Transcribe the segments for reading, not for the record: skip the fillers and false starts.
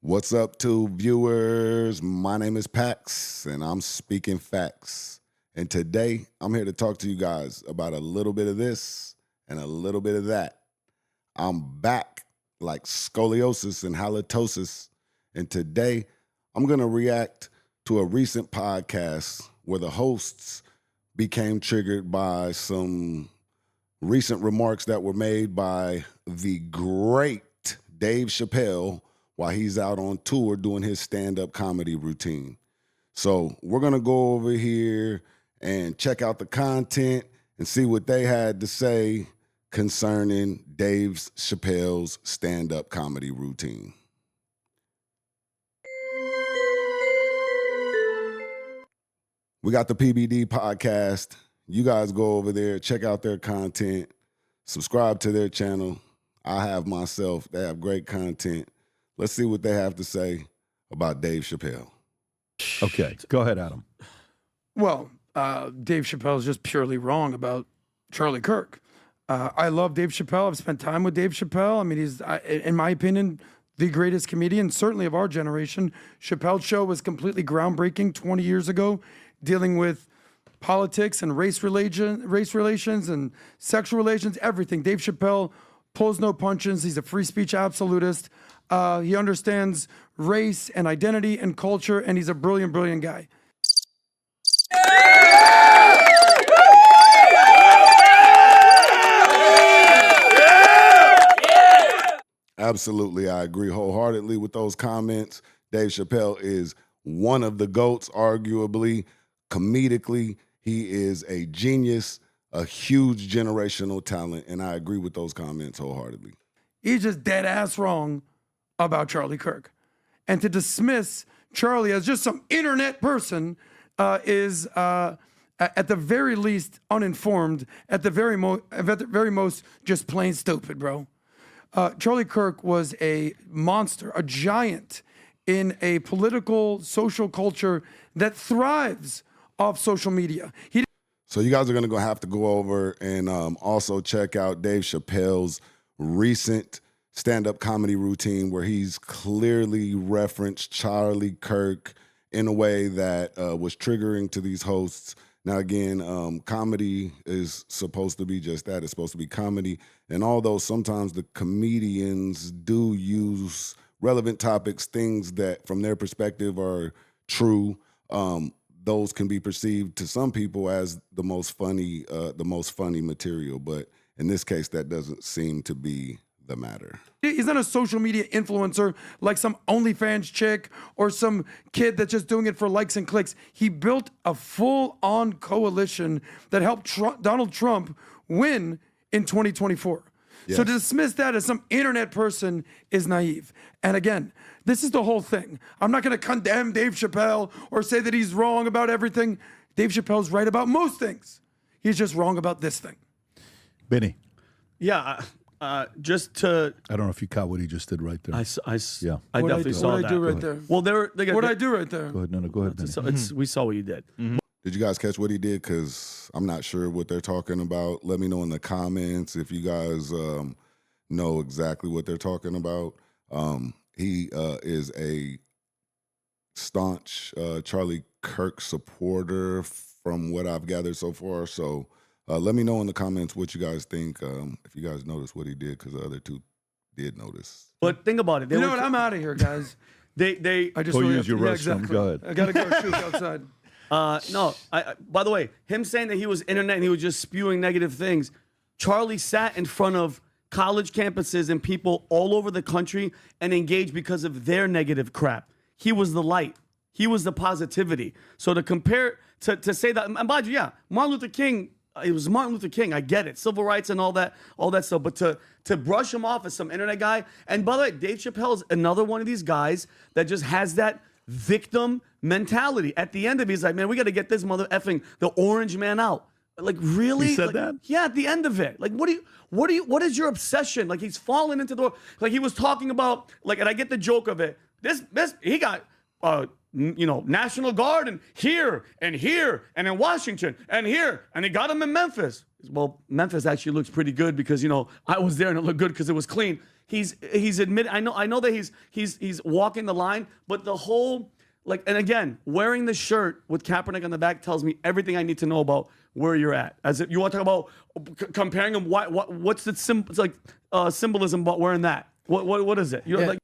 What's up, to viewers? My name is Pax, and I'm speaking facts. And today, I'm here to talk to you guys about a little bit of this and a little bit of that. I'm back like scoliosis and halitosis, and today, I'm going to react to a recent podcast where the hosts became triggered by some recent remarks that were made by the great Dave Chappelle while he's out on tour doing his stand-up comedy routine. So we're going to go over here and check out the content and see what they had to say concerning Dave Chappelle's stand-up comedy routine. We got the PBD podcast. You guys go over there, check out their content, subscribe to their channel. I have myself. They have great content. Let's see what they have to say about Dave Chappelle. Okay, go ahead, Adam. Well, Dave Chappelle is just purely wrong about Charlie Kirk. I love Dave Chappelle. I've spent time with Dave Chappelle. I mean, he's, in my opinion, the greatest comedian, certainly of our generation. Chappelle's show was completely groundbreaking 20 years ago, dealing with politics and race relations and sexual relations, everything. Dave Chappelle pulls no punches. He's a free speech absolutist. He understands race and identity and culture, and he's a brilliant, brilliant guy. Absolutely, I agree wholeheartedly with those comments. Dave Chappelle is one of the GOATs, arguably. Comedically, he is a genius, a huge generational talent, and I agree with those comments wholeheartedly. He's just dead ass wrong about Charlie Kirk. And to dismiss Charlie as just some internet person is, at the very least, uninformed, at the very most, just plain stupid, bro. Charlie Kirk was a monster, a giant in a political, social culture that thrives off social media. So you guys are going to have to go over and also check out Dave Chappelle's recent stand-up comedy routine where he's clearly referenced Charlie Kirk in a way that was triggering to these hosts. Now, again, comedy is supposed to be just that. It's supposed to be comedy. And although sometimes the comedians do use relevant topics, things that from their perspective are true, those can be perceived to some people as the most funny material. But in this case, that doesn't seem to be the matter. He's not a social media influencer like some OnlyFans chick or some kid that's just doing it for likes and clicks. He built a full-on coalition that helped Donald Trump win in 2024. Yes. So to dismiss that as some internet person is naive. And again, this is the whole thing. I'm not going to condemn Dave Chappelle or say that he's wrong about everything. Dave Chappelle's right about most things. He's just wrong about this thing. Benny. Yeah, just to... I don't know if you caught what he just did right there. I yeah. I definitely saw that. What did I do right there? Well, what did I do right there? Go ahead. No, go ahead, Benny. We saw what you did. Mm-hmm. Did you guys catch what he did? Because I'm not sure what they're talking about. Let me know in the comments if you guys know exactly what they're talking about. He is a staunch Charlie Kirk supporter from what I've gathered so far. So let me know in the comments what you guys think, if you guys noticed what he did, because the other two did notice. But think about it. You know what? I'm out of here, guys. I just go really use your restroom. Exactly. Go ahead. I got to go shoot outside. No, by the way, him saying that he was internet and he was just spewing negative things, Charlie sat in front of college campuses and people all over the country and engaged because of their negative crap. He was the light. He was the positivity. So to compare, to say that, and mind you, yeah, Martin Luther King, it was Martin Luther King, I get it, civil rights and all that stuff, but to brush him off as some internet guy, and by the way, Dave Chappelle is another one of these guys that just has that victim mentality. At the end of it, he's like, man, we got to get this mother effing the orange man out. Like, really? He said that? Yeah, at the end of it. Like, what is your obsession? Like, he's fallen into the, like he was talking about, like, and I get the joke of it. He got, National Guard and here and in Washington and here, and he got him in Memphis. Well, Memphis actually looks pretty good because, I was there and it looked good because it was clean. he's admitted. I know that he's walking the line, but the whole like, and again, wearing the shirt with Kaepernick on the back tells me everything I need to know about where you're at. As if you want to talk about comparing them, what's the symbolism about wearing that? What is it? You're like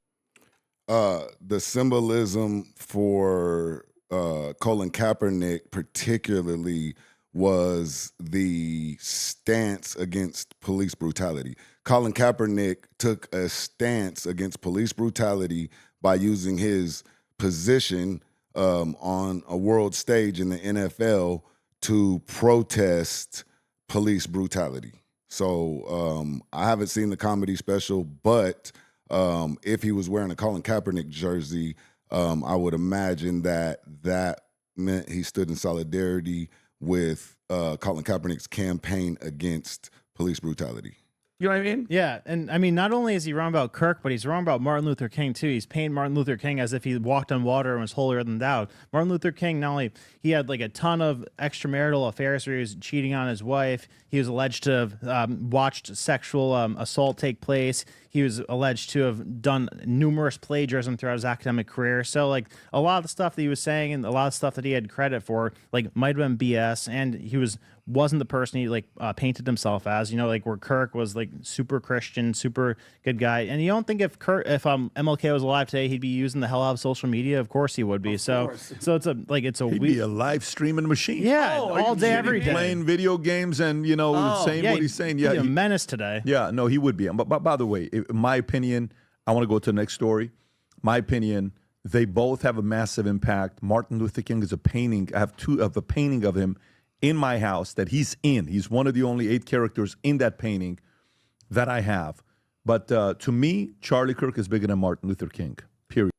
the symbolism for Colin Kaepernick particularly was the stance against police brutality. Colin Kaepernick took a stance against police brutality by using his position on a world stage in the NFL to protest police brutality. So I haven't seen the comedy special, but if he was wearing a Colin Kaepernick jersey, I would imagine that meant he stood in solidarity with Colin Kaepernick's campaign against police brutality. You know what I mean? Yeah, and I mean, not only is he wrong about Kirk, but he's wrong about Martin Luther King too. He's painting Martin Luther King as if he walked on water and was holier than thou. Martin Luther King, not only he had like a ton of extramarital affairs where he was cheating on his wife. He was alleged to have watched sexual assault take place. He was alleged to have done numerous plagiarism throughout his academic career. So like a lot of the stuff that he was saying and a lot of stuff that he had credit for like might have been BS, and he wasn't the person he like painted himself as, you know, like where Kirk was like super Christian, super good guy. And you don't think if MLK was alive today, he'd be using the hell out of social media? Of course he would be. So it's a He'd be a live streaming machine. yeah, Oh, are all you day, kidding every me? day. Playing video games and, you know, saying what he's saying. He'd Yeah, be a menace today. yeah, no, he would be. But by the way, in my opinion, I want to go to the next story. My opinion, they both have a massive impact. Martin Luther King is a painting. I have a painting of him in my house that he's in. He's one of the only 8 characters in that painting that I have. But to me, Charlie Kirk is bigger than Martin Luther King, period.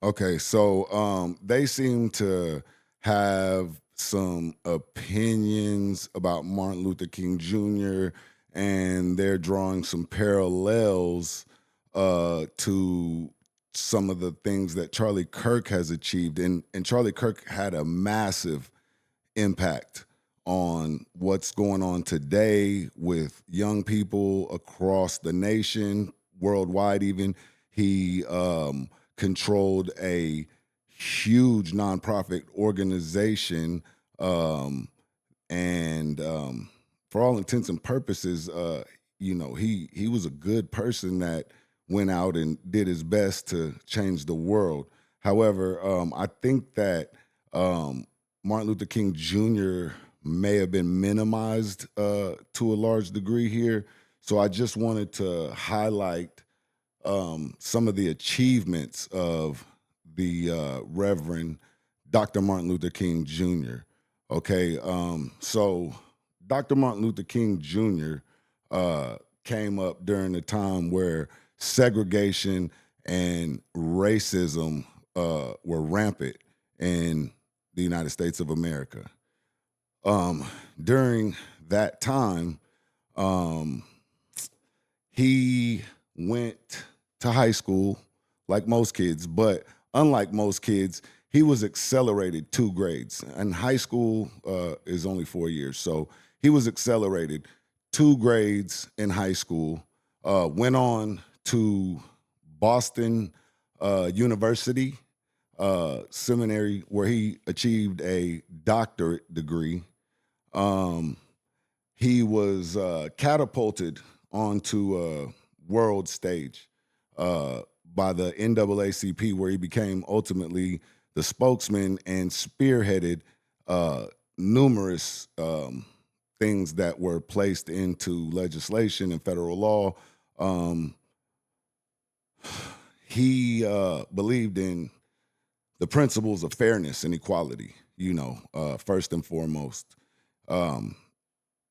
Okay, so they seem to have some opinions about Martin Luther King Jr., and they're drawing some parallels to some of the things that Charlie Kirk has achieved. And Charlie Kirk had a massive impact on what's going on today with young people across the nation, worldwide even. He controlled a huge nonprofit organization, and for all intents and purposes, you know, he was a good person that went out and did his best to change the world. However, I think that Martin Luther King Jr. may have been minimized to a large degree here. So I just wanted to highlight some of the achievements of the Reverend Dr. Martin Luther King Jr. Okay, so Dr. Martin Luther King Jr. Came up during a time where segregation and racism were rampant in the United States of America. During that time, he went to high school like most kids, but unlike most kids, he was accelerated 2 grades. And high school is only 4 years, so he was accelerated 2 grades in high school, went on to Boston University seminary where he achieved a doctorate degree. He was catapulted onto a world stage by the NAACP, where he became ultimately the spokesman and spearheaded numerous things that were placed into legislation and federal law. He believed in the principles of fairness and equality, you know, first and foremost.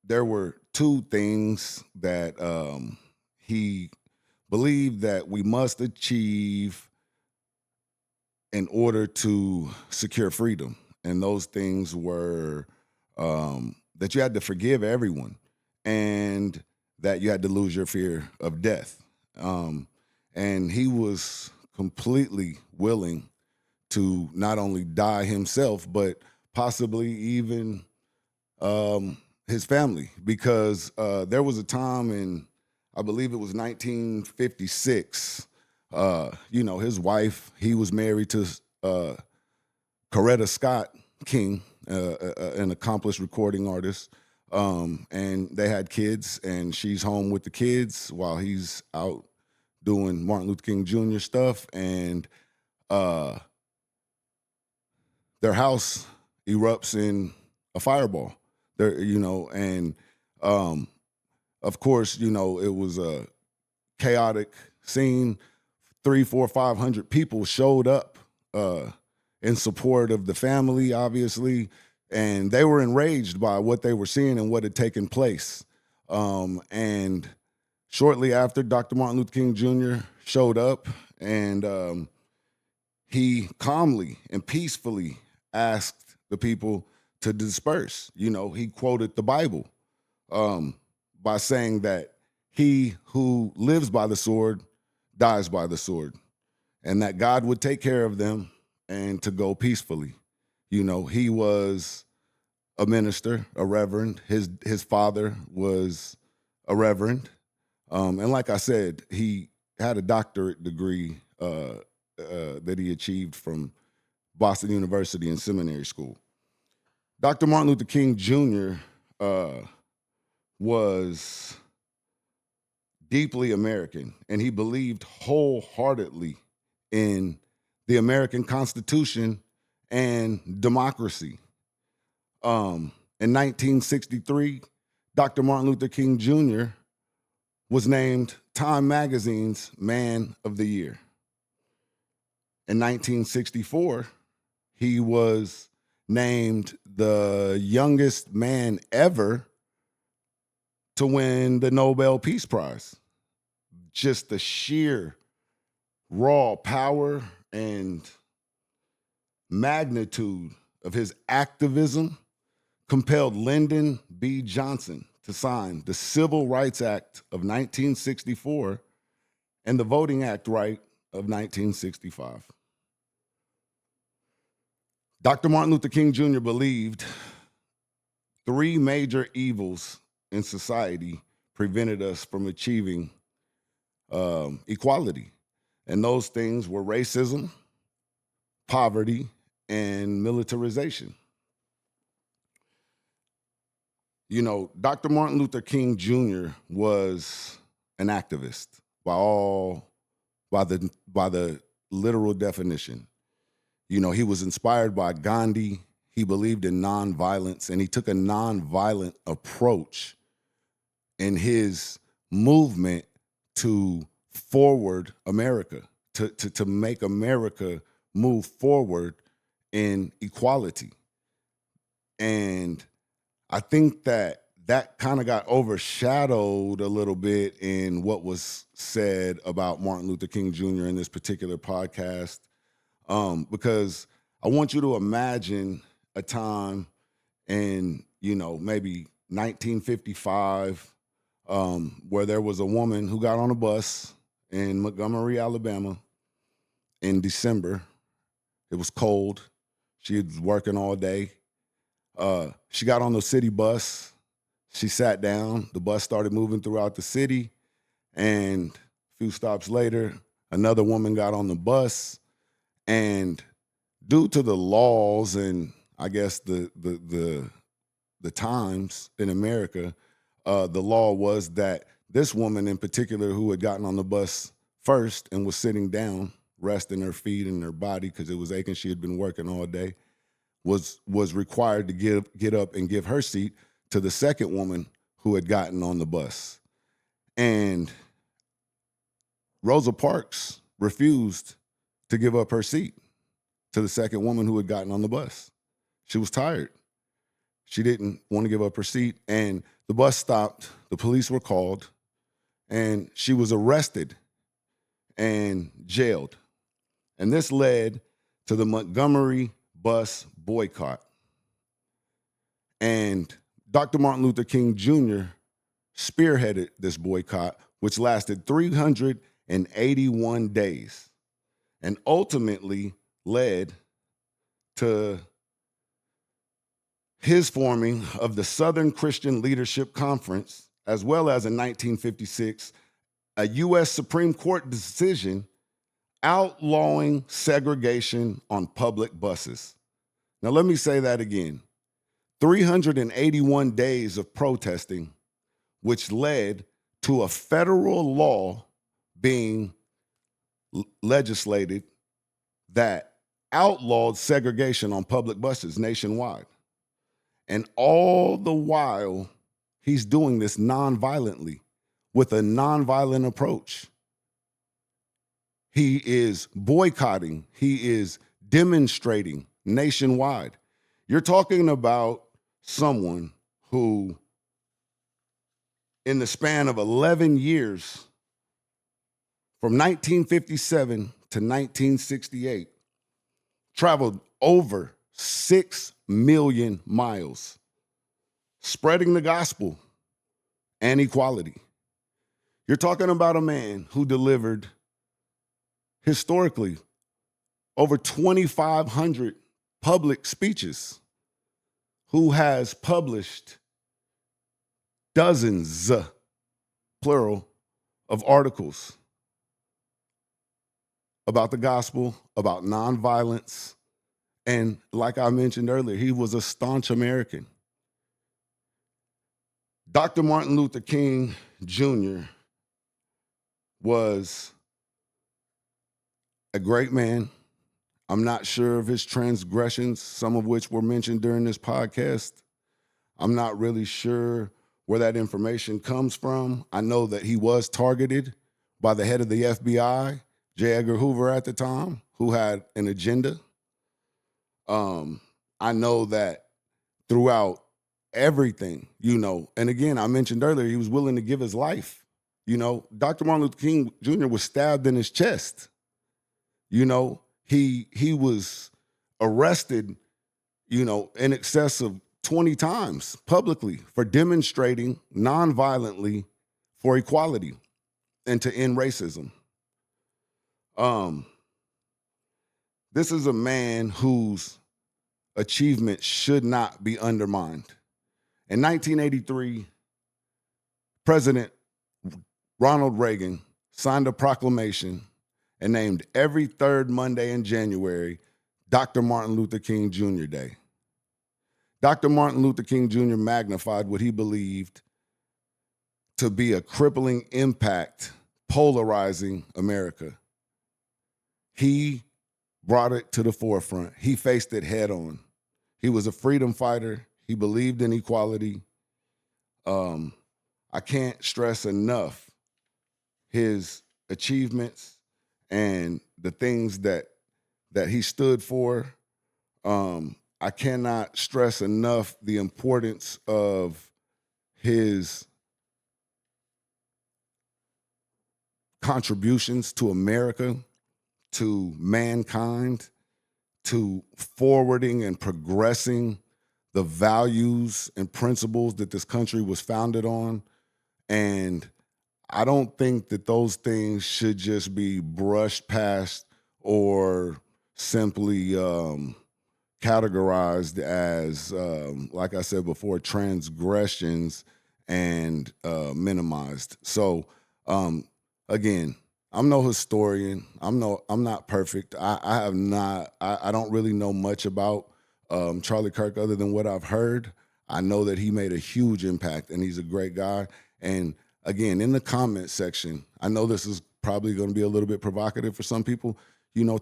There were 2 things that he believed that we must achieve in order to secure freedom. And those things were that you had to forgive everyone and that you had to lose your fear of death. And he was completely willing to not only die himself, but possibly even his family, because there was a time in, I believe it was 1956. You know, his wife, he was married to Coretta Scott King, an accomplished recording artist. And they had kids, and she's home with the kids while he's out doing Martin Luther King Jr. stuff. And their house erupts in a fireball. There, you know, and of course, you know, it was a chaotic scene. 300, 400, 500 people showed up in support of the family, obviously, and they were enraged by what they were seeing and what had taken place. And shortly after, Dr. Martin Luther King Jr. showed up, and he calmly and peacefully asked the people to disperse. You know, he quoted the Bible by saying that he who lives by the sword dies by the sword, and that God would take care of them and to go peacefully. You know, he was a minister, a reverend. His father was a reverend. And like I said, he had a doctorate degree that he achieved from Boston University and seminary school. Dr. Martin Luther King Jr. Was deeply American, and he believed wholeheartedly in the American Constitution and democracy. In 1963, Dr. Martin Luther King Jr. was named Time Magazine's Man of the Year. In 1964, he was named the youngest man ever to win the Nobel Peace Prize. Just the sheer raw power and magnitude of his activism compelled Lyndon B. Johnson to sign the Civil Rights Act of 1964 and the Voting Act Right of 1965. Dr. Martin Luther King Jr. believed three major evils in society prevented us from achieving equality. And those things were racism, poverty, and militarization. You know, Dr. Martin Luther King Jr. was an activist by the literal definition. You know, he was inspired by Gandhi. He believed in nonviolence, and he took a nonviolent approach in his movement to forward America, to make America move forward in equality. And I think that kind of got overshadowed a little bit in what was said about Martin Luther King Jr. in this particular podcast, because I want you to imagine a time in, you know, maybe 1955, where there was a woman who got on a bus in Montgomery, Alabama in December. It was cold. She was working all day. She got on the city bus. She sat down. The bus started moving throughout the city. And a few stops later, another woman got on the bus. And due to the laws and I guess the times in America, the law was that this woman in particular, who had gotten on the bus first and was sitting down, resting her feet and her body because it was aching, she had been working all day, was required to get up and give her seat to the second woman who had gotten on the bus. And Rosa Parks refused to give up her seat to the second woman who had gotten on the bus. She was tired. She didn't want to give up her seat, and the bus stopped. The police were called, and she was arrested and jailed. And this led to the Montgomery bus boycott. And Dr. Martin Luther King Jr. spearheaded this boycott, which lasted 381 days and ultimately led to his forming of the Southern Christian Leadership Conference, as well as in 1956, a U.S. Supreme Court decision outlawing segregation on public buses. Now, let me say that again. 381 days of protesting, which led to a federal law being legislated that outlawed segregation on public buses nationwide. And all the while, he's doing this nonviolently with a nonviolent approach. He is boycotting, he is demonstrating nationwide. You're talking about someone who, in the span of 11 years, from 1957 to 1968, traveled over 6 million miles, spreading the gospel and equality. You're talking about a man who delivered, historically, over 2,500 public speeches, who has published dozens, plural, of articles about the gospel, about nonviolence, and like I mentioned earlier, he was a staunch American. Dr. Martin Luther King Jr. was a great man. I'm not sure of his transgressions, some of which were mentioned during this podcast. I'm not really sure where that information comes from. I know that he was targeted by the head of the FBI, J. Edgar Hoover at the time, who had an agenda. I know that throughout everything, and again, I mentioned earlier, he was willing to give his life. Dr. Martin Luther King Jr. was stabbed in his chest. He was arrested, in excess of 20 times publicly for demonstrating nonviolently for equality and to end racism. This is a man whose achievement should not be undermined. In 1983, President Ronald Reagan signed a proclamation and named every third Monday in January Dr. Martin Luther King Jr. Day. Dr. Martin Luther King Jr. magnified what he believed to be a crippling impact, polarizing America. He brought it to the forefront. He faced it head on. He was a freedom fighter. He believed in equality. I can't stress enough his achievements and the things that he stood for. I cannot stress enough the importance of his contributions to America, to mankind, to forwarding and progressing the values and principles that this country was founded on. And I don't think that those things should just be brushed past or simply categorized as, like I said before, transgressions and minimized. So again, I'm no historian. I'm not perfect. I don't really know much about Charlie Kirk other than what I've heard. I know that he made a huge impact and he's a great guy. And again, in the comment section, I know this is probably going to be a little bit provocative for some people.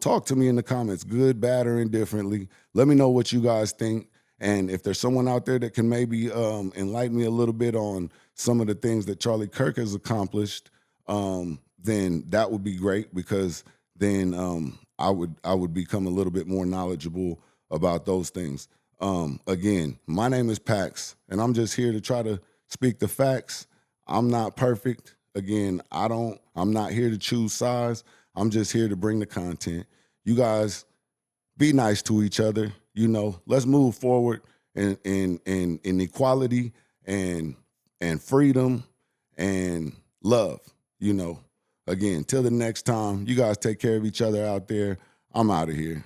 Talk to me in the comments, good, bad, or indifferently. Let me know what you guys think. And if there's someone out there that can maybe enlighten me a little bit on some of the things that Charlie Kirk has accomplished, then that would be great, because then I would become a little bit more knowledgeable about those things. Again, my name is Pax, and I'm just here to try to speak the facts. I'm not perfect. Again, I'm not here to choose sides. I'm just here to bring the content. You guys be nice to each other. Let's move forward in equality and freedom and love. Again, till the next time, you guys take care of each other out there. I'm out of here.